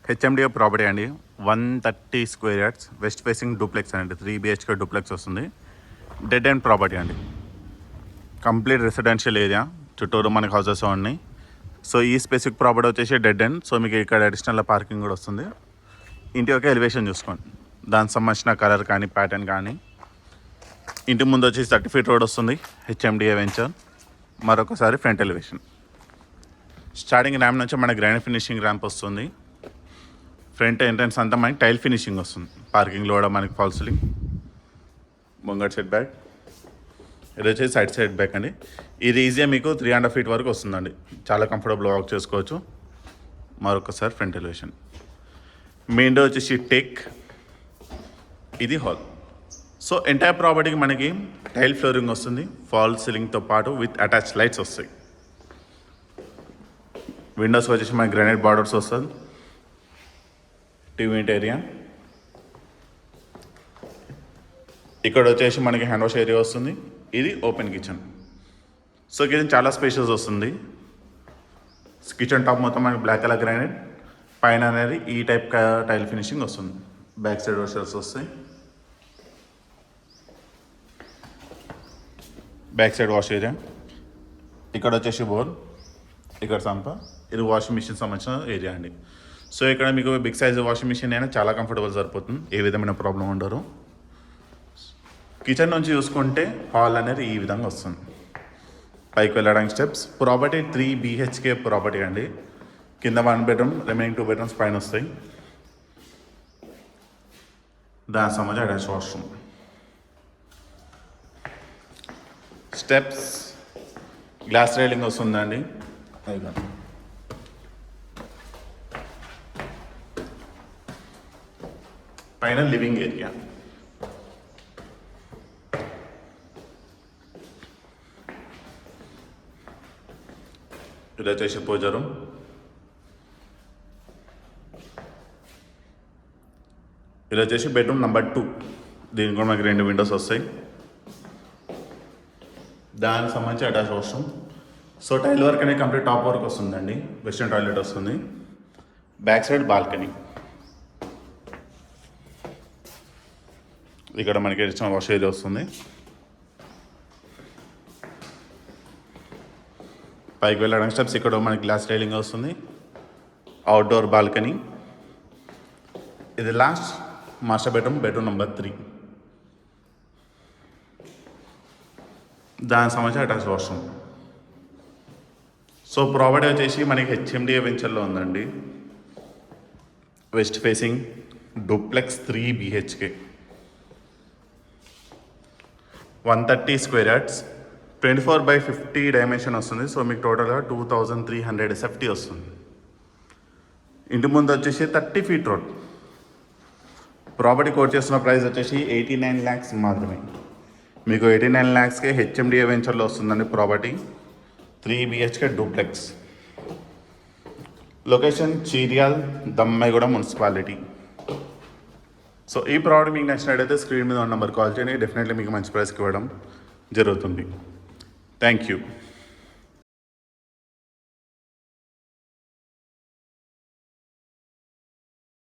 HMDA property అండి. 130 square yards west facing duplex అండి. 3 BHK duplex వస్తుంది. డెడ్ ఎండ్ ప్రాపర్టీ అండి. కంప్లీట్ రెసిడెన్షియల్ ఏరియా, చుట్టూరు మనకి హౌసెస్ ఉన్నాయి. సో ఈ స్పెసిఫిక్ ప్రాపర్టీ వచ్చేసి డెడ్ ఎండ్. సో మీకు ఇక్కడ అడిషనల్ పార్కింగ్ కూడా వస్తుంది. ఇంటి యొక్క ఎలివేషన్ చూసుకోండి, దానికి సంబంధించిన కలర్ కానీ ప్యాటర్న్ కానీ. ఇంటి ముందు వచ్చేసి 30 feet రోడ్ వస్తుంది. HMDA venture. మరొకసారి ఫ్రంట్ ఎలివేషన్. స్టార్టింగ్ ర్యాంప్ నుంచి మనకి గ్రానైట్ ఫినిషింగ్ ర్యాంప్ వస్తుంది. ఫ్రంట్ ఎంట్రన్స్ అంతా మనకి టైల్ ఫినిషింగ్ వస్తుంది. పార్కింగ్లో కూడా మనకి ఫాల్ సీలింగ్, ముంగట్ సెట్ బ్యాక్. ఇది వచ్చేసి సైడ్ బ్యాక్ అండి. ఇది ఈజీగా మీకు 3.5 feet వరకు వస్తుందండి. చాలా కంఫర్టబుల్ వాక్ చేసుకోవచ్చు. మరొకసారి ఫ్రంట్ ఎలివేషన్. మెయిన్ డోర్ వచ్చేసి టేక్. ఇది హాల్. సో ఎంటైర్ ప్రాపర్టీకి మనకి టైల్ ఫ్లోరింగ్ వస్తుంది. ఫాల్ సీలింగ్తో పాటు విత్ అటాచ్ లైట్స్ వస్తాయి. విండోస్ వచ్చేసి మనకి గ్రానైట్ బార్డర్స్ వస్తుంది. TV area. ఇక్కడ వచ్చేసి మనకి హ్యాండ్ వాష్ ఏరియా వస్తుంది. ఇది ఓపెన్ కిచెన్. సో కిచెన్ చాలా స్పేషియస్ వస్తుంది. కిచెన్ టాప్ మొత్తం మనకి బ్లాక్ కలర్ గ్రానైట్, పైన అనేది ఈ టైప్ టైల్ ఫినిషింగ్ వస్తుంది. బ్యాక్ సైడ్ వాషర్స్ వస్తాయి. Back side wash area. ఇక్కడ వచ్చేసి బోర్, ఇక్కడ సంప. ఇది వాషింగ్ మిషన్ సంబంధించిన ఏరియా అండి. సో ఇక్కడ మీకు బిగ్ సైజ్ వాషింగ్ మిషన్ అయినా చాలా కంఫర్టబుల్ సరిపోతుంది. ఏ విధమైన ప్రాబ్లం ఉండరు. కిచెన్ నుంచి చూసుకుంటే హాల్ అనేది ఈ విధంగా వస్తుంది. పైకి వెళ్ళడానికి స్టెప్స్. ప్రాపర్టీ 3 BHK ప్రాపర్టీ అండి. కింద 1 bedroom, రిమైనింగ్ 2 bedrooms పైన వస్తాయి. దాని సంబంధించి attach washroom. Steps, glass railing వస్తుందండి. పైన లివింగ్ ఏరియా. ఇది వచ్చేసి పూజ రూమ్. ఇది వచ్చేసి బెడ్రూమ్ నెంబర్ 2. దీనికి కూడా మనకి 2 windows వస్తాయి. దానికి సంబంధించి attach washroom. So tile work అనేది కంప్లీట్ టాప్ వర్క్ వస్తుందండి. వెస్టర్న్ టాయిలెట్ వస్తుంది. Back side balcony. ఇక్కడ మనకి ఇచ్చిన వాష్ ఏరియా వస్తుంది. పైకి వెళ్ళడానికి స్టెప్స్. ఇక్కడ మనకి గ్లాస్ రైలింగ్ వస్తుంది. Outdoor balcony. ఇది last master bedroom, bedroom number 3. దానికి సంబంధించి అటాచ్ వాష్రూమ్. సో ప్రాపర్టీ వచ్చేసి మనకి హెచ్ఎండిఏ వెంచర్లో ఉందండి. West facing duplex 3 BHK, 130 square yards, 24/50 dimension వస్తుంది. సో మీకు టోటల్గా 2300 SFT వస్తుంది. ఇంటి ముందు వచ్చేసి 30 feet రోడ్. ప్రాపర్టీ కోట్ చేస్తున్న ప్రైస్ వచ్చేసి 89 lakhs మాత్రమే. మీకు 89 lakhsకే హెచ్ఎండిఏ వెంచర్లో వస్తుందండి property. 3 BHK duplex. Location Cheeriyal, Dammaiguda municipality. So ఈ ప్రాపర్టీ మీకు నచ్చినట్టయితే స్క్రీన్ మీద ఉన్న నెంబర్ కాల్ చేయండి. డెఫినెట్లీ మీకు మంచి ప్రైస్కి ఇవ్వడం జరుగుతుంది. Thank you.